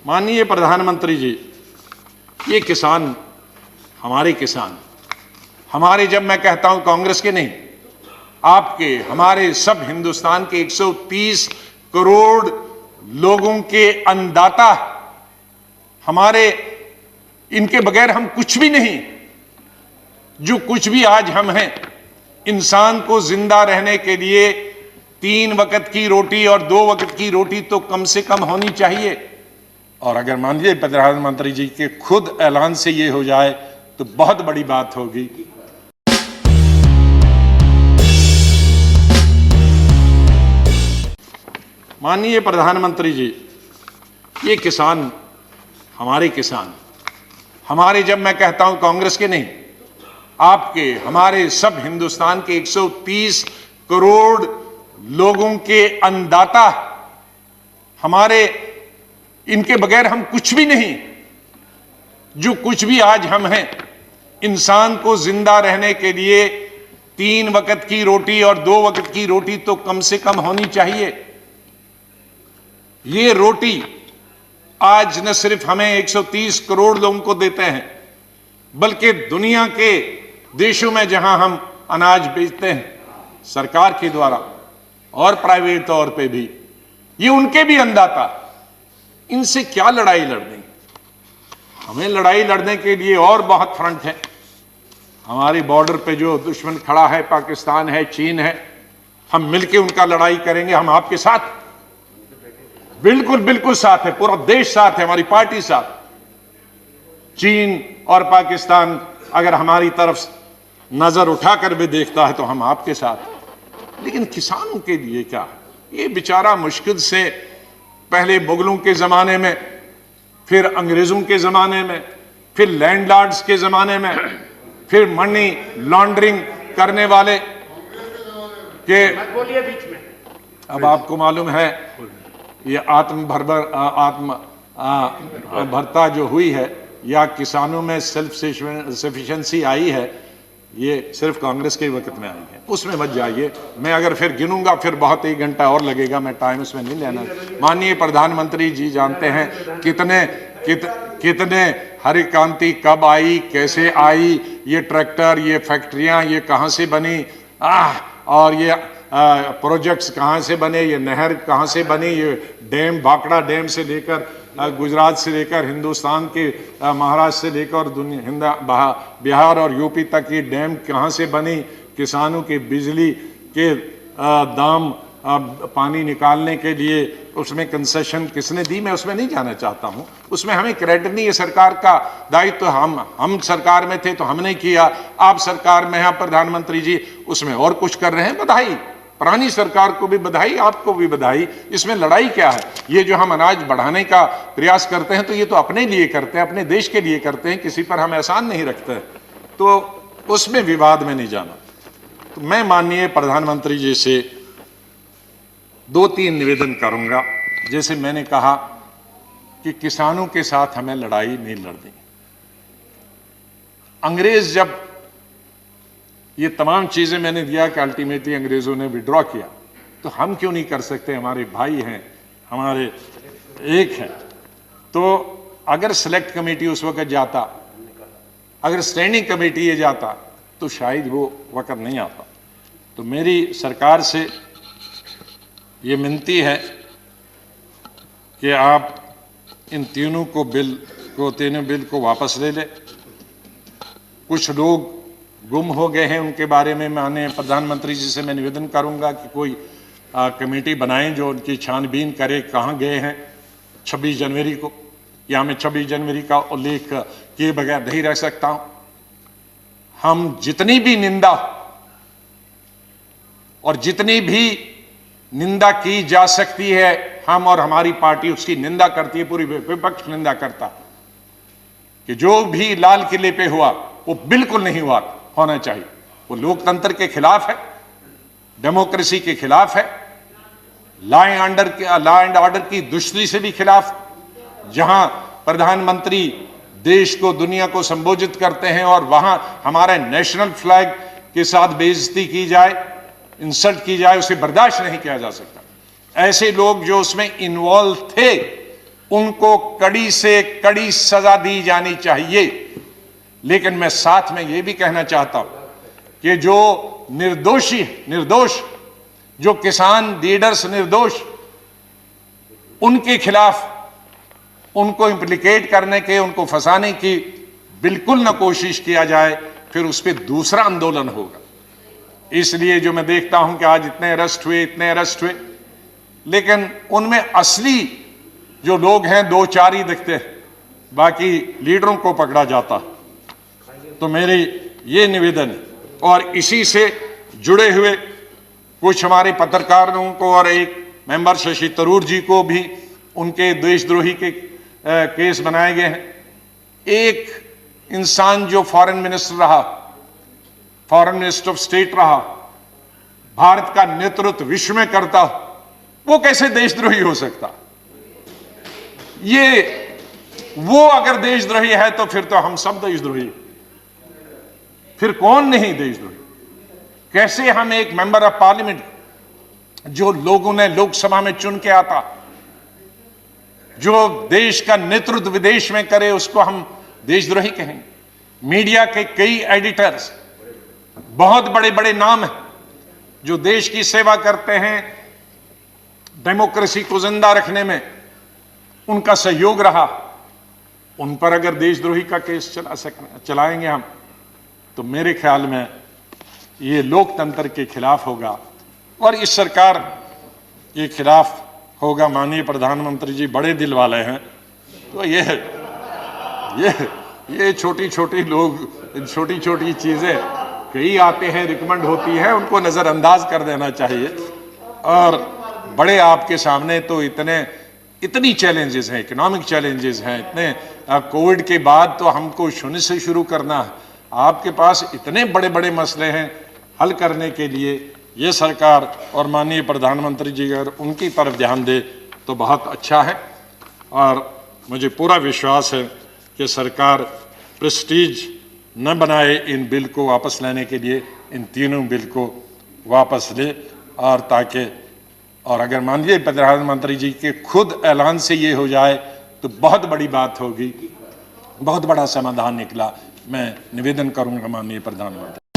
माननीय प्रधानमंत्री जी, ये किसान हमारे, जब मैं कहता हूं कांग्रेस के नहीं, आपके, हमारे, सब हिंदुस्तान के 130 करोड़ लोगों के अन्नदाता, हमारे, इनके बगैर हम कुछ भी नहीं। जो कुछ भी आज हम हैं, इंसान को जिंदा रहने के लिए 3 वक्त की रोटी और 2 वक्त की रोटी तो कम से कम होनी चाहिए। और अगर मान लीजिए प्रधानमंत्री जी के खुद ऐलान से ये हो जाए तो बहुत बड़ी बात होगी। माननीय प्रधानमंत्री जी, ये किसान हमारे, जब मैं कहता हूं कांग्रेस के नहीं, आपके, हमारे, सब हिंदुस्तान के 130 करोड़ लोगों के अन्नदाता, हमारे, इनके बगैर हम कुछ भी नहीं। जो कुछ भी आज हम हैं, इंसान को जिंदा रहने के लिए 3 वक्त की रोटी और 2 वक्त की रोटी तो कम से कम होनी चाहिए। ये रोटी आज न सिर्फ हमें 130 करोड़ लोगों को देते हैं, बल्कि दुनिया के देशों में जहां हम अनाज बेचते हैं सरकार के द्वारा और प्राइवेट तौर पे भी, ये उनके भी अन्नदाता। इनसे क्या लड़ाई लड़नी? हमें लड़ाई लड़ने के लिए और बहुत फ्रंट है। हमारी बॉर्डर पे जो दुश्मन खड़ा है, पाकिस्तान है, चीन है, हम मिलकर उनका लड़ाई करेंगे। हम आपके साथ, बिल्कुल साथ है, पूरा देश साथ है, हमारी पार्टी साथ। चीन और पाकिस्तान अगर हमारी तरफ नजर उठाकर भी देखता है तो हम आपके साथ। लेकिन किसानों के लिए क्या? ये बेचारा मुश्किल से पहले मुगलों के जमाने में, फिर अंग्रेजों के जमाने में, फिर लैंडलॉर्ड्स के जमाने में, फिर मनी लॉन्ड्रिंग करने वाले के, अब आपको मालूम है ये आत्मभरता जो हुई है या किसानों में सेल्फ सफिशिएंसी आई है, ये सिर्फ कांग्रेस के वक्त में आई है। उसमें मत जाइए, मैं अगर फिर गिनूंगा फिर बहुत 1 घंटा और लगेगा, मैं टाइम उसमें नहीं लेना। माननीय प्रधानमंत्री जी जानते हैं कितने हरी क्रांति कब आई, कैसे आई, ये ट्रैक्टर, ये फैक्ट्रियां, ये कहां से बनी, और ये प्रोजेक्ट्स कहाँ से बने, ये नहर कहाँ से बनी, ये डैम, भाखड़ा डैम से लेकर गुजरात से लेकर हिंदुस्तान के महाराष्ट्र से लेकर बिहार और यूपी तक ये डैम कहाँ से बनी, किसानों की बिजली के दाम, पानी निकालने के लिए उसमें कंसेशन किसने दी, मैं उसमें नहीं जाना चाहता हूँ। उसमें हमें क्रेडिट नहीं है, सरकार का दायित्व। हम सरकार में थे तो हमने किया, आप सरकार में हैं प्रधानमंत्री जी, उसमें और कुछ कर रहे हैं। बधाई, पुरानी सरकार को भी बधाई, आपको भी बधाई। इसमें लड़ाई क्या है? ये जो हम अनाज बढ़ाने का प्रयास करते हैं तो ये तो अपने लिए करते हैं, अपने देश के लिए करते हैं, किसी पर हम एहसान नहीं रखते, तो उसमें विवाद में नहीं जाना। तो मैं माननीय प्रधानमंत्री जी से 2-3 निवेदन करूंगा। जैसे मैंने कहा कि किसानों के साथ हमें लड़ाई नहीं लड़नी। अंग्रेज जब ये तमाम चीजें मैंने दिया कि अल्टीमेटली अंग्रेजों ने विड्रॉ किया, तो हम क्यों नहीं कर सकते? हमारे भाई हैं, हमारे एक हैं। तो अगर सेलेक्ट कमेटी उस वक्त जाता, अगर स्टैंडिंग कमेटी ये जाता, तो शायद वो वक्त नहीं आता। तो मेरी सरकार से ये विनती है कि आप इन तीनों बिल को वापस ले ले। कुछ लोग गुम हो गए हैं, उनके बारे में माननीय प्रधानमंत्री जी से मैं निवेदन करूंगा कि कोई कमेटी बनाएं जो उनकी छानबीन करे कहाँ गए हैं 26 जनवरी को। या मैं 26 जनवरी का उल्लेख किए बगैर नहीं रह सकता हूं। हम जितनी भी निंदा और जितनी भी निंदा की जा सकती है, हम और हमारी पार्टी उसकी निंदा करती है, पूरी विपक्ष निंदा करता कि जो भी लाल किले पे हुआ वो बिल्कुल नहीं होना चाहिए। वो लोकतंत्र के खिलाफ है, डेमोक्रेसी के खिलाफ है, लॉ एंड ऑर्डर की दृष्टि से भी खिलाफ। जहां प्रधानमंत्री देश को, दुनिया को संबोधित करते हैं और वहां हमारे नेशनल फ्लैग के साथ बेइज्जती की जाए, इंसल्ट की जाए, उसे बर्दाश्त नहीं किया जा सकता। ऐसे लोग जो उसमें इन्वॉल्व थे उनको कड़ी से कड़ी सजा दी जानी चाहिए। लेकिन मैं साथ में यह भी कहना चाहता हूं कि जो निर्दोष जो किसान लीडर्स निर्दोष, उनके खिलाफ उनको इंप्लीकेट करने के, उनको फंसाने की बिल्कुल न कोशिश किया जाए, फिर उस पर दूसरा आंदोलन होगा। इसलिए जो मैं देखता हूं कि आज इतने अरेस्ट हुए, लेकिन उनमें असली जो लोग हैं 2-4 ही दिखते हैं, बाकी लीडरों को पकड़ा जाता। तो मेरी ये निवेदन है, और इसी से जुड़े हुए कुछ हमारे पत्रकारों को और एक मेंबर शशि थरूर जी को भी उनके देशद्रोही के केस बनाए गए हैं। एक इंसान जो फॉरेन मिनिस्टर रहा, फॉरेन मिनिस्टर ऑफ स्टेट रहा, भारत का नेतृत्व विश्व में करता, वो कैसे देशद्रोही हो सकता? वो अगर देशद्रोही है तो फिर तो हम सब देशद्रोही, फिर कौन नहीं देशद्रोही? कैसे हम एक मेंबर ऑफ पार्लियामेंट जो लोगों ने लोकसभा में चुन के आता, जो देश का नेतृत्व विदेश में करे, उसको हम देशद्रोही कहेंगे? मीडिया के कई एडिटर्स, बहुत बड़े बड़े नाम हैं जो देश की सेवा करते हैं, डेमोक्रेसी को जिंदा रखने में उनका सहयोग रहा, उन पर अगर देशद्रोही का केस चलाएंगे हम, तो मेरे ख्याल में ये लोकतंत्र के खिलाफ होगा और इस सरकार के खिलाफ होगा। माननीय प्रधानमंत्री जी बड़े दिल वाले हैं, तो ये छोटी छोटी चीजें कई आते हैं, रिकमेंड होती है, उनको नजरअंदाज कर देना चाहिए। और बड़े आपके सामने तो इतनी चैलेंजेस हैं, इकोनॉमिक चैलेंजेस हैं, इतने कोविड के बाद तो हमको शून्य से शुरू करना है। आपके पास इतने बड़े बड़े मसले हैं हल करने के लिए। ये सरकार और माननीय प्रधानमंत्री जी अगर उनकी तरफ ध्यान दे तो बहुत अच्छा है। और मुझे पूरा विश्वास है कि सरकार प्रेस्टीज न बनाए इन बिल को वापस लेने के लिए, इन तीनों बिल को वापस ले, और ताकि और अगर माननीय प्रधानमंत्री जी के खुद ऐलान से ये हो जाए तो बहुत बड़ी बात होगी, बहुत बड़ा समाधान निकला। मैं निवेदन करूंगा माननीय प्रधानमंत्री।